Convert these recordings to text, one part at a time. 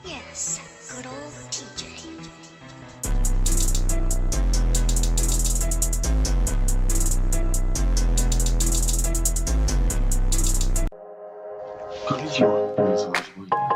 Yes, good old TJ. Konnichiwa.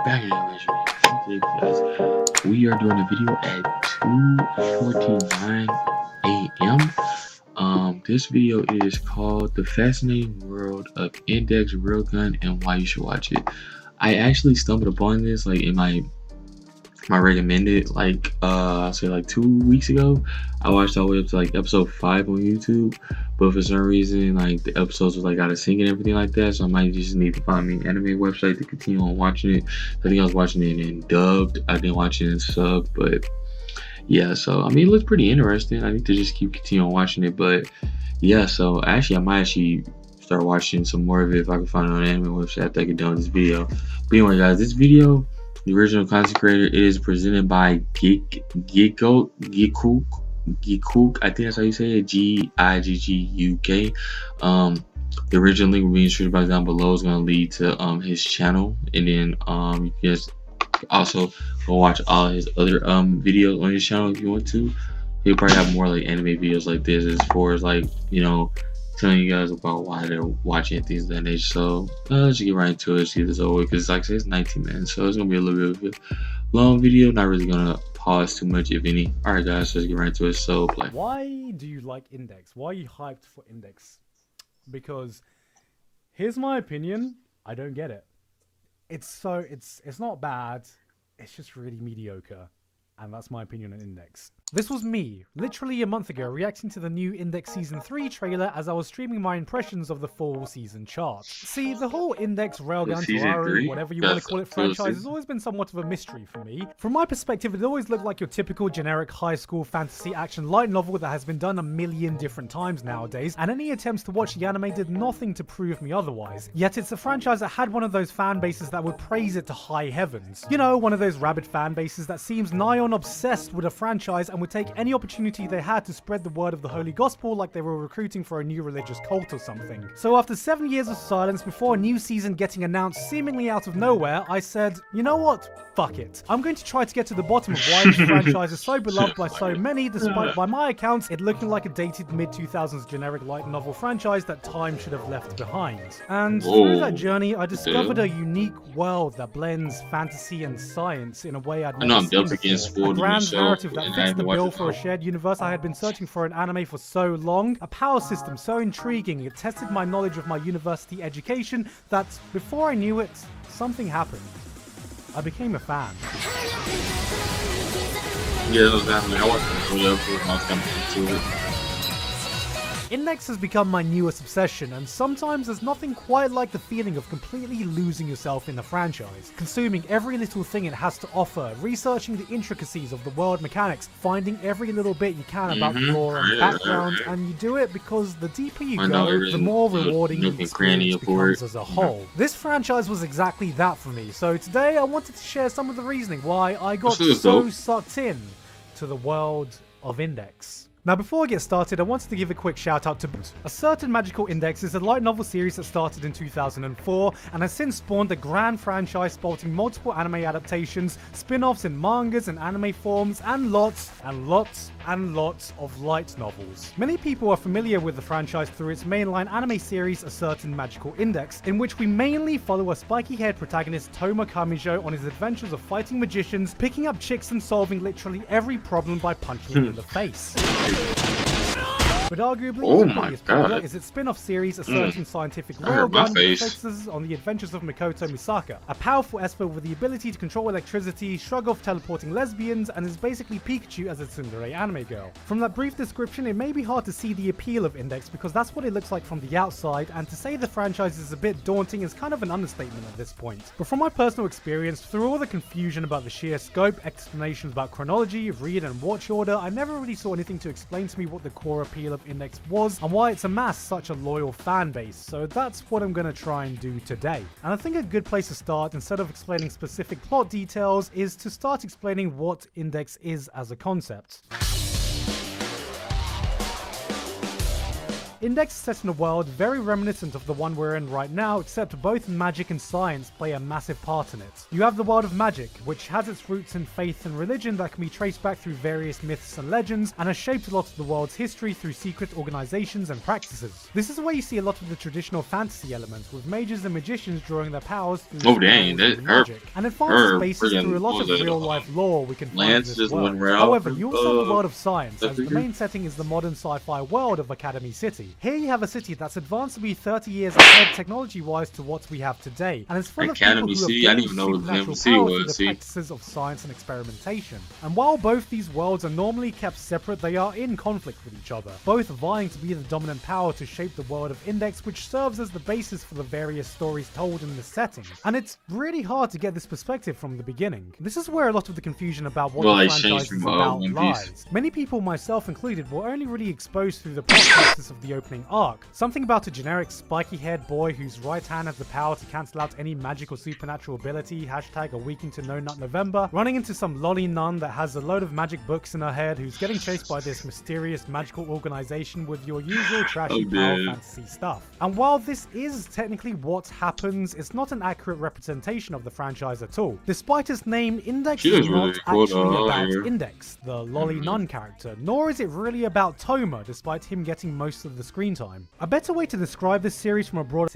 Back again, today, guys. We are doing a video at 2:49 a.m. This video is called "The Fascinating World of Index Railgun and Why You Should Watch It." I actually stumbled upon this like in my recommended I'll say like 2 weeks ago. I watched all the way up to like episode 5 on YouTube, but for some reason like the episodes was like out of sync and everything like that, so I might just need to find me an anime website to continue on watching it. I think I was watching it in dubbed. I didn't watch it in sub, but yeah, so I mean it looks pretty interesting. I need to just continue on watching it, but yeah, so actually I might actually start watching some more of it if I can find it on an anime website after I get done with this video. But anyway guys, this video, the original content creator, is presented by Gikuk. I think that's how you say it. Gigguk. The original link will be in the description box down below. Is going to lead to his channel, and then you guys also go watch all his other videos on his channel if you want to. He'll probably have more like anime videos like this, as far as like telling you guys about why they're watching things of that nature. So let's just get right into it. See this over because like I said, it's 19 minutes, so it's gonna be a little bit of a long video. Not really gonna pause too much, if any. All right, guys, let's get right into it. So play. Why do you like Index? Why are you hyped for Index? Because here's my opinion. I don't get it. It's not bad. It's just really mediocre. And that's my opinion on Index. This was me, literally a month ago, reacting to the new Index Season 3 trailer as I was streaming my impressions of the full season chart. See, the whole Index, Railgun, Terraru, whatever you want to call it, franchise has always been somewhat of a mystery for me. From my perspective, it always looked like your typical generic high school fantasy action light novel that has been done a million different times nowadays, and any attempts to watch the anime did nothing to prove me otherwise. Yet it's a franchise that had one of those fan bases that would praise it to high heavens. You know, one of those rabid fan bases that seems nigh on obsessed with a franchise and would take any opportunity they had to spread the word of the Holy Gospel like they were recruiting for a new religious cult or something. So after 7 years of silence before a new season getting announced seemingly out of nowhere, I said, you know what? Fuck it. I'm going to try to get to the bottom of why this franchise is so beloved by so many, despite, by my accounts, it looking like a dated mid-2000s generic light novel franchise that time should have left behind. And through that journey, I discovered a unique world that blends fantasy and science in a way I'd never seen before. A grand narrative that fits the bill for a shared universe I had been searching for in anime for so long. A power system so intriguing, it tested my knowledge of my university education that, before I knew it, something happened. I became a fan. Yeah, that was definitely. I watched the video when I was coming to it. Index has become my newest obsession, and sometimes there's nothing quite like the feeling of completely losing yourself in the franchise, consuming every little thing it has to offer, researching the intricacies of the world mechanics, finding every little bit you can about the lore and background, and you do it because the deeper you go, the more rewarding the experience becomes as a whole. This franchise was exactly that for me, so today I wanted to share some of the reasoning why I got so sucked in to the world of Index. Now before I get started, I wanted to give a quick shout out to A Certain Magical Index is a light novel series that started in 2004 and has since spawned a grand franchise sporting multiple anime adaptations, spin-offs in mangas and anime forms, and lots of light novels. Many people are familiar with the franchise through its mainline anime series A Certain Magical Index, in which we mainly follow a spiky-haired protagonist Toma Kamijo on his adventures of fighting magicians, picking up chicks and solving literally every problem by punching them in the face. But arguably as popular is its spin-off series, A Certain Scientific Railgun, that focuses on the adventures of Mikoto Misaka, a powerful esper with the ability to control electricity, shrug off teleporting lesbians, and is basically Pikachu as a tsundere anime girl. From that brief description, it may be hard to see the appeal of Index because that's what it looks like from the outside, and to say the franchise is a bit daunting is kind of an understatement at this point. But from my personal experience, through all the confusion about the sheer scope, explanations about chronology, read and watch order, I never really saw anything to explain to me what the core appeal of Index was and why it's amassed such a loyal fan base, so that's what I'm going to try and do today. And I think a good place to start, instead of explaining specific plot details, is to start explaining what Index is as a concept. Index is set in a world very reminiscent of the one we're in right now, except both magic and science play a massive part in it. You have the world of magic, which has its roots in faith and religion that can be traced back through various myths and legends, and has shaped a lot of the world's history through secret organizations and practices. This is where you see a lot of the traditional fantasy elements, with mages and magicians drawing their powers through magic. And it finds its basis through a lot of real-life lore we can find in this world. However, you also have the world of science, as the main setting is the modern sci-fi world of Academy City. Here you have a city that's advanced to be 30 years ahead technology-wise to what we have today, and it's full of people who have gained supernatural power through the practices of science and experimentation. And while both these worlds are normally kept separate, they are in conflict with each other, both vying to be the dominant power to shape the world of Index, which serves as the basis for the various stories told in the setting. And it's really hard to get this perspective from the beginning. This is where a lot of the confusion about what the franchise is about lies. Many people, myself included, were only really exposed through the plot basis of the opening arc. Something about a generic spiky-haired boy whose right hand has the power to cancel out any magic or supernatural ability, hashtag a week into No Nut November, running into some lolly nun that has a load of magic books in her head who's getting chased by this mysterious magical organization with your usual trashy power fantasy stuff. And while this is technically what happens, it's not an accurate representation of the franchise at all. Despite its name, Index is not actually about Index, the lolly nun character, nor is it really about Toma, despite him getting most of the screen time. A better way to describe this series from a broader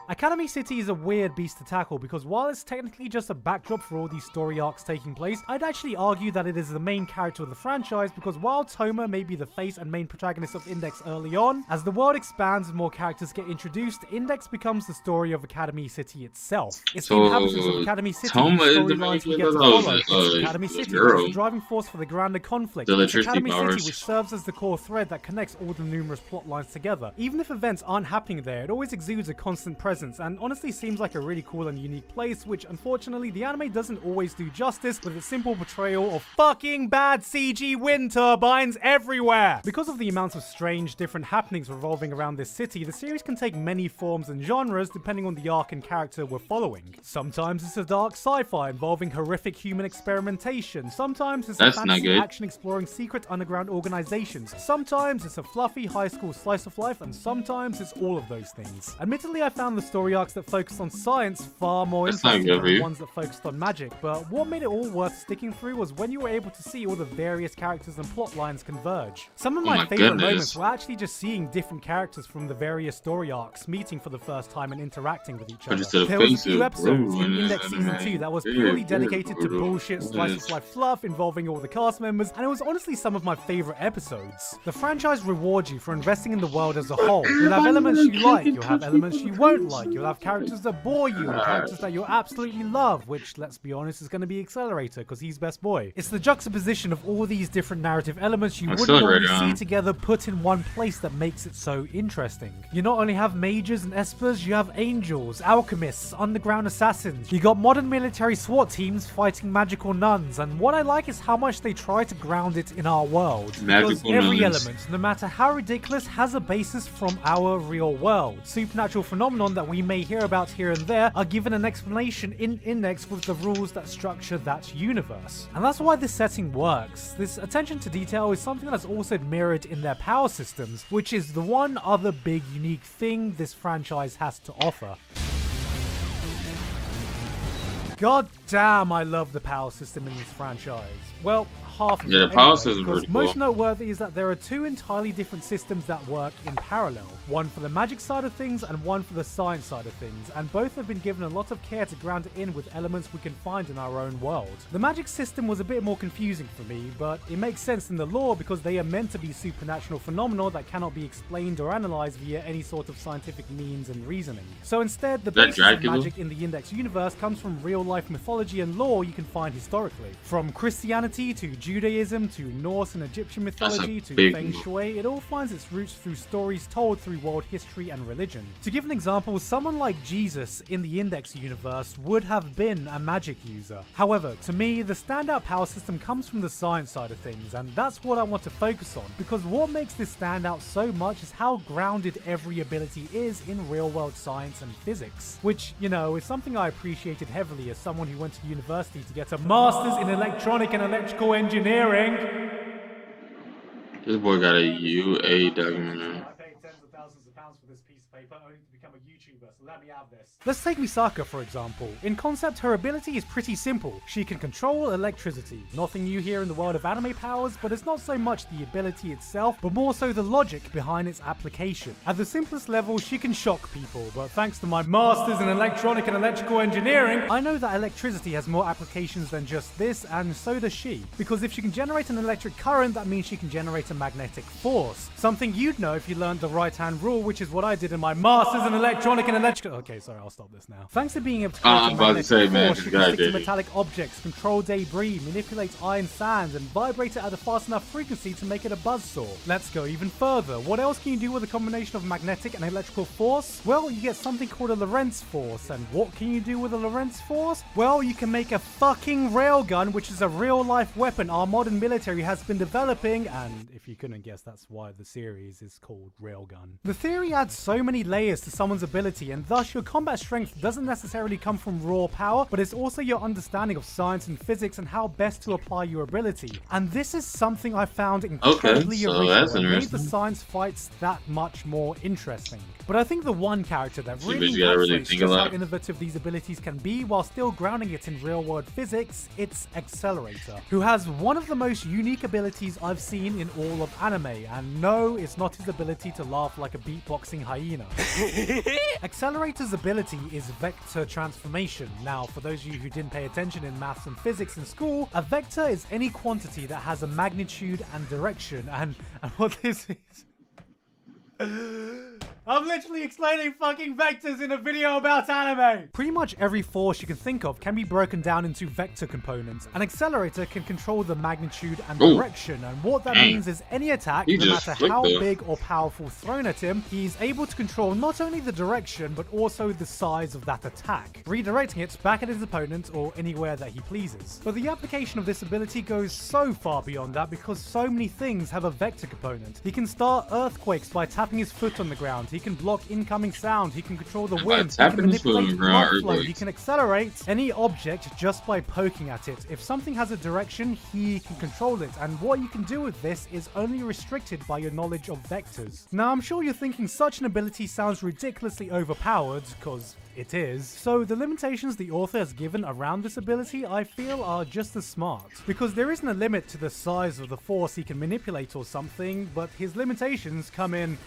Academy City is a weird beast to tackle because while it's technically just a backdrop for all these story arcs taking place, I'd actually argue that it is the main character of the franchise, because while Toma may be the face and main protagonist of Index early on, as the world expands and more characters get introduced, Index becomes the story of Academy City itself. It's the inhabitants of Academy City whose storylines we get to follow. It's Academy City that's the driving force for the grander conflict. It's Academy City which serves as the core thread that connects all the numerous plot lines together. Even if events aren't happening there, it always exudes a constant presence and honestly seems like a really cool and unique place, which unfortunately the anime doesn't always do justice with its simple portrayal of fucking bad CG wind turbines everywhere. Because of the amounts of strange different happenings revolving around this city, the series can take many forms and genres depending on the arc and character we're following. Sometimes it's a dark sci-fi involving horrific human experimentation, sometimes it's a fantasy action exploring secret underground organizations, sometimes it's a fluffy high school slice of life, and sometimes it's all of those things. Admittedly, I found the story arcs that focused on science far more interesting than the ones that focused on magic, but what made it all worth sticking through was when you were able to see all the various characters and plot lines converge. Some of my favorite moments were actually just seeing different characters from the various story arcs meeting for the first time and interacting with each other. There was a few episodes in Index Season 2 that was purely dedicated to bullshit slice of life fluff involving all the cast members, and it was honestly some of my favorite episodes. The franchise rewards you for investing in the world as a whole. You'll have elements you like, you'll have elements you won't like, you'll have characters that bore you, and characters that you'll absolutely love, which, let's be honest, is going to be Accelerator, because he's best boy. It's the juxtaposition of all these different narrative elements you wouldn't normally see together put in one place that makes it so interesting. You not only have mages and espers, you have angels, alchemists, underground assassins, you got modern military SWAT teams fighting magical nuns, and what I like is how much they try to ground it in our world. Because every element, no matter how ridiculous, has a basis from our real world. Supernatural phenomenon that we may hear about here and there are given an explanation in Index with the rules that structure that universe. And that's why this setting works. This attention to detail is something that's also mirrored in their power systems, which is the one other big unique thing this franchise has to offer. God damn, I love the power system in this franchise. Well, half of it the power system is pretty cool. Most noteworthy is that there are two entirely different systems that work in parallel. One for the magic side of things and one for the science side of things, and both have been given a lot of care to ground it in with elements we can find in our own world. The magic system was a bit more confusing for me, but it makes sense in the lore because they are meant to be supernatural phenomena that cannot be explained or analyzed via any sort of scientific means and reasoning. So instead, the basis of magic in the Index universe comes from real-life mythology and lore you can find historically. From Christianity to Judaism to Norse and Egyptian mythology to Feng Shui, it all finds its roots through stories told through world history and religion. To give an example, someone like Jesus in the Index universe would have been a magic user. However, to me, the standout power system comes from the science side of things, and that's what I want to focus on, because what makes this stand out so much is how grounded every ability is in real-world science and physics, which, you know, is something I appreciated heavily as someone who went to university to get a master's in electronic and electrical engineering. This boy got a UAW. I paid tens of thousands of pounds for this piece of paper only to become a YouTuber, so let me have this. Let's take Misaka for example. In concept, her ability is pretty simple. She can control electricity. Nothing new here in the world of anime powers, but it's not so much the ability itself, but more so the logic behind its application. At the simplest level, she can shock people, but thanks to my masters in electronic and electrical engineering, I know that electricity has more applications than just this, and so does she. Because if she can generate an electric current, that means she can generate a magnetic force. Something you'd know if you learned the right-hand rule, which is what I did in my masters in electronic and electrical. Okay, sorry, I'll stop this now. Thanks to being able to create I'm about to say, man, force, this she guy can stick did to it. metallic objects, control debris, manipulate iron sands, and vibrate it at a fast enough frequency to make it a buzzsaw. Let's go even further. What else can you do with a combination of magnetic and electrical force? Well, you get something called a Lorentz force. And what can you do with a Lorentz force? Well, you can make a fucking railgun, which is a real-life weapon our modern military has been developing, and if you couldn't guess, that's why the series is called Railgun. The theory adds so many layers to someone's ability, and thus your combat strength doesn't necessarily come from raw power, but it's also your understanding of science and physics and how best to apply your ability. And this is something I found incredibly so original that's and made the interesting. science fights that much more interesting. But I think the one character that See, but really you gotta really encapsulates think just a how lot. innovative these abilities can be while still grounding it in real-world physics, it's Accelerator, who has one of the most unique abilities I've seen in all of anime, and no, it's not his ability to laugh like a beatboxing hyena. Accelerator's ability is vector transformation. Now, for those of you who didn't pay attention in maths and physics in school, a vector is any quantity that has a magnitude and direction, and what this is... I'm literally explaining fucking vectors in a video about anime! Pretty much every force you can think of can be broken down into vector components. An accelerator can control the magnitude and Ooh. direction, and what that Dang. means is any attack, He no just matter flicked how though. big or powerful thrown at him, he's able to control not only the direction, but also the size of that attack, redirecting it back at his opponent or anywhere that he pleases. But the application of this ability goes so far beyond that because so many things have a vector component. He can start earthquakes by tapping his foot on the ground, he can block incoming sound, he can control the By wind, he tapping can his foot on manipulate the ground, blood flow, he earthquakes. can accelerate any object just by poking at it. If something has a direction, he can control it, and what you can do with this is only restricted by your knowledge of vectors. Now, I'm sure you're thinking such an ability sounds ridiculously overpowered, because it is. So the limitations the author has given around this ability I feel are just as smart. Because there isn't a limit to the size of the force he can manipulate or something, but his limitations come in,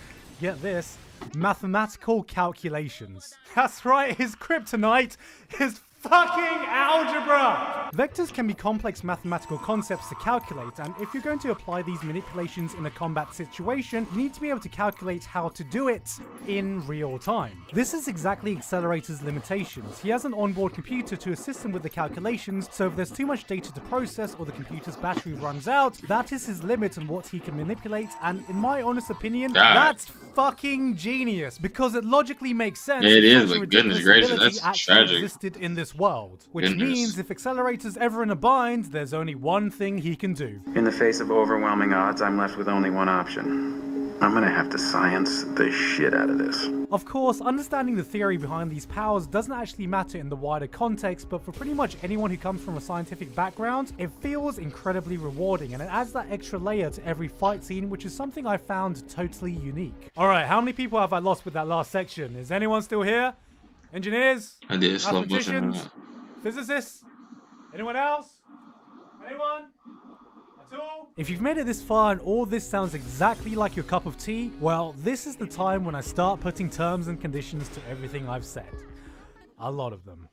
get this, mathematical calculations. That's right, his kryptonite is fucking algebra! Vectors can be complex mathematical concepts to calculate, and if you're going to apply these manipulations in a combat situation, you need to be able to calculate how to do it in real time. This is exactly Accelerator's limitations. He has an onboard computer to assist him with the calculations, so if there's too much data to process or the computer's battery runs out, that is his limit on what he can manipulate, and in my honest opinion, God. that's fucking genius, because it logically makes sense. It if is, such a but goodness ridiculous gracious, ability that's actually tragic. existed in this world. Which Goodness. means if Accelerator's ever in a bind, there's only one thing he can do. In the face of overwhelming odds, I'm left with only one option. I'm gonna have to science the shit out of this. Of course, understanding the theory behind these powers doesn't actually matter in the wider context, but for pretty much anyone who comes from a scientific background, it feels incredibly rewarding, and it adds that extra layer to every fight scene, which is something I found totally unique. Alright, how many people have I lost with that last section? Is anyone still here? Engineers? I did slow motion. Mathematicians? Physicists? Anyone else? Anyone? At all? If you've made it this far and all this sounds exactly like your cup of tea, well, this is the time when I start putting terms and conditions to everything I've said. A lot of them.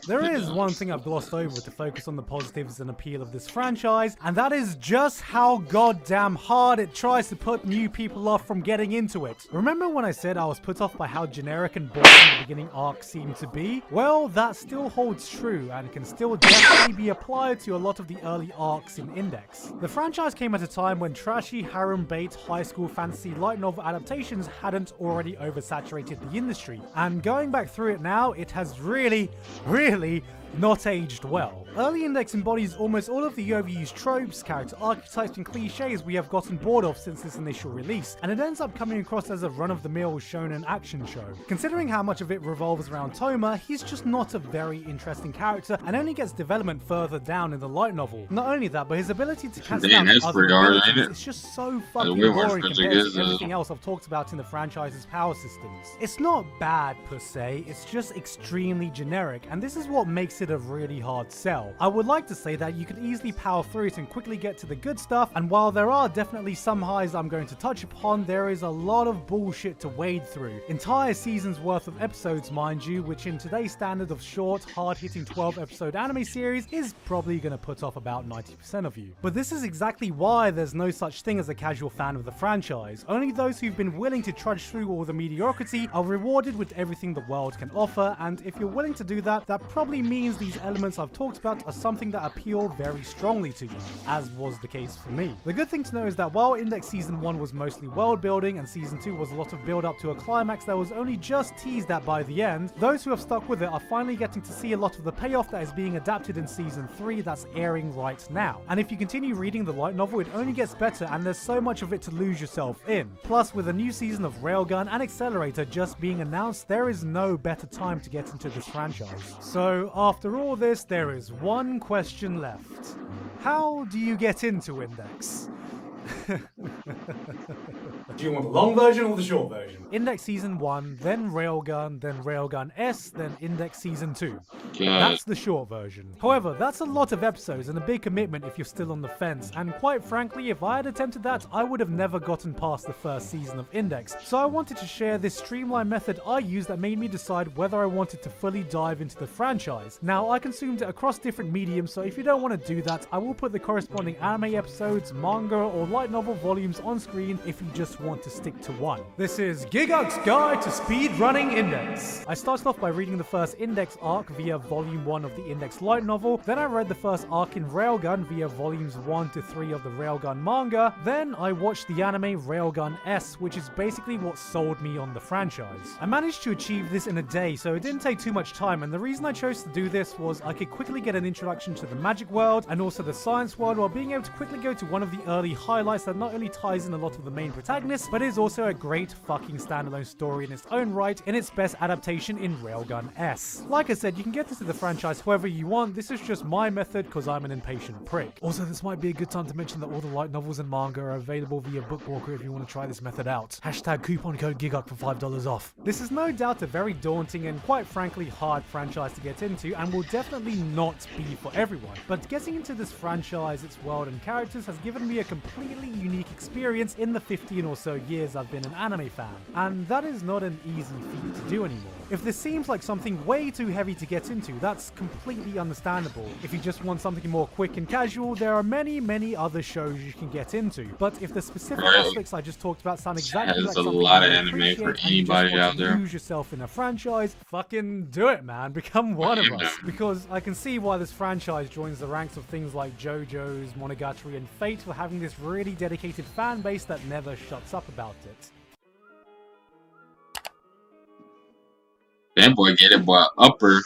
There is one thing I've glossed over to focus on the positives and appeal of this franchise, and that is just how goddamn hard it tries to put new people off from getting into it. Remember when I said I was put off by how generic and boring the beginning arc seemed to be? Well, that still holds true and can still definitely be applied to a lot of the early arcs in Index. The franchise came at a time when trashy harem bait high school fantasy light novel adaptations hadn't already oversaturated the industry, and going back through it now, it has really not aged well. Early Index embodies almost all of the overused tropes, character archetypes, and cliches we have gotten bored of since this initial release, and it ends up coming across as a run-of-the-mill shonen action show. Considering how much of it revolves around Toma, he's just not a very interesting character, and only gets development further down in the light novel. Not only that, but his ability to cast out other abilities is just so fucking boring compared to everything else I've talked about in the franchise's power systems. It's not bad per se, it's just extremely generic, and this is what makes it a really hard sell. I would like to say that you could easily power through it and quickly get to the good stuff, and while there are definitely some highs I'm going to touch upon, there is a lot of bullshit to wade through. Entire seasons worth of episodes, mind you, which in today's standard of short, hard-hitting 12-episode anime series is probably going to put off about 90% of you. But this is exactly why there's no such thing as a casual fan of the franchise. Only those who've been willing to trudge through all the mediocrity are rewarded with everything the world can offer, and if you're willing to do that, that probably means these elements I've talked about are something that appeal very strongly to you, as was the case for me. The good thing to know is that while Index Season 1 was mostly world building and Season 2 was a lot of build up to a climax that was only just teased at by the end, those who have stuck with it are finally getting to see a lot of the payoff that is being adapted in Season 3 that's airing right now. And if you continue reading the light novel, it only gets better, and there's so much of it to lose yourself in. Plus, with a new season of Railgun and Accelerator just being announced, there is no better time to get into this franchise. So after all this, there is one question left. How do you get into Index? Do you want the long version or the short version? Index Season 1, then Railgun S, then Index Season 2. That's the short version. However, that's a lot of episodes and a big commitment if you're still on the fence, and quite frankly, if I had attempted that, I would have never gotten past the first season of Index. So I wanted to share this streamlined method I used that made me decide whether I wanted to fully dive into the franchise. Now, I consumed it across different mediums, so if you don't want to do that, I will put the corresponding anime episodes, manga, or light novel volumes on screen if you just want to stick to one. This is Giguk's Guide to Speedrunning Index. I started off by reading the first Index arc via volume 1 of the Index light novel, then I read the first arc in Railgun via volumes 1 to 3 of the Railgun manga, then I watched the anime Railgun S, which is basically what sold me on the franchise. I managed to achieve this in a day, so it didn't take too much time, and the reason I chose to do this was I could quickly get an introduction to the magic world and also the science world while being able to quickly go to one of the early highlights that not only ties in a lot of the main protagonists, but is also a great fucking standalone story in its own right in its best adaptation in Railgun S. Like I said, you can get into the franchise however you want, this is just my method because I'm an impatient prick. Also, this might be a good time to mention that all the light novels and manga are available via Bookwalker if you want to try this method out. Hashtag coupon code GIGUK for $5 off. This is no doubt a very daunting and quite frankly hard franchise to get into and will definitely not be for everyone, but getting into this franchise, its world and characters has given me a completely unique experience in the 15 or so years I've been an anime fan, and that is not an easy feat to do anymore. If this seems like something way too heavy to get into, that's completely understandable. If you just want something more quick and casual, there are many other shows you can get into, but if the specific aspects I just talked about sound exactly like something a lot of anime for anybody out there. Lose yourself in a franchise, fucking do it, man. Become one of us. Because I can see why this franchise joins the ranks of things like JoJo's, Monogatari, and Fate for having this really dedicated fan base that never shuts up about it. That boy get it, boy, upper.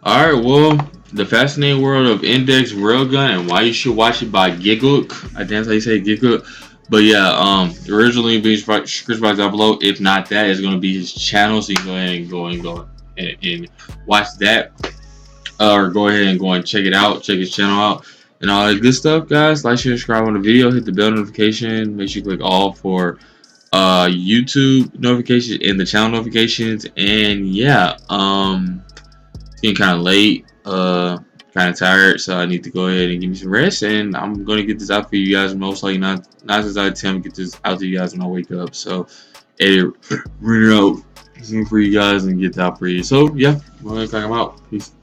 Alright, well, the fascinating world of Index Railgun and why you should watch it by Giguk. I think that's how you say Giguk. But yeah, originally being description box down below. If not that, it's gonna be his channel, so you can go ahead and go and watch that. Or go ahead and go and check it out, check his channel out, and all that good stuff, guys. Like, share, subscribe on the video, hit the bell notification, make sure you click all for YouTube notifications and the channel notifications. And yeah, it's getting kind of late, kind of tired, so I need to go ahead and give me some rest, and I'm gonna get this out for you guys. Most likely not since I attempt to get this out to you guys when I wake up, so edit, run it out for you guys and get that out for you. So yeah, I'm gonna crack them out. Peace.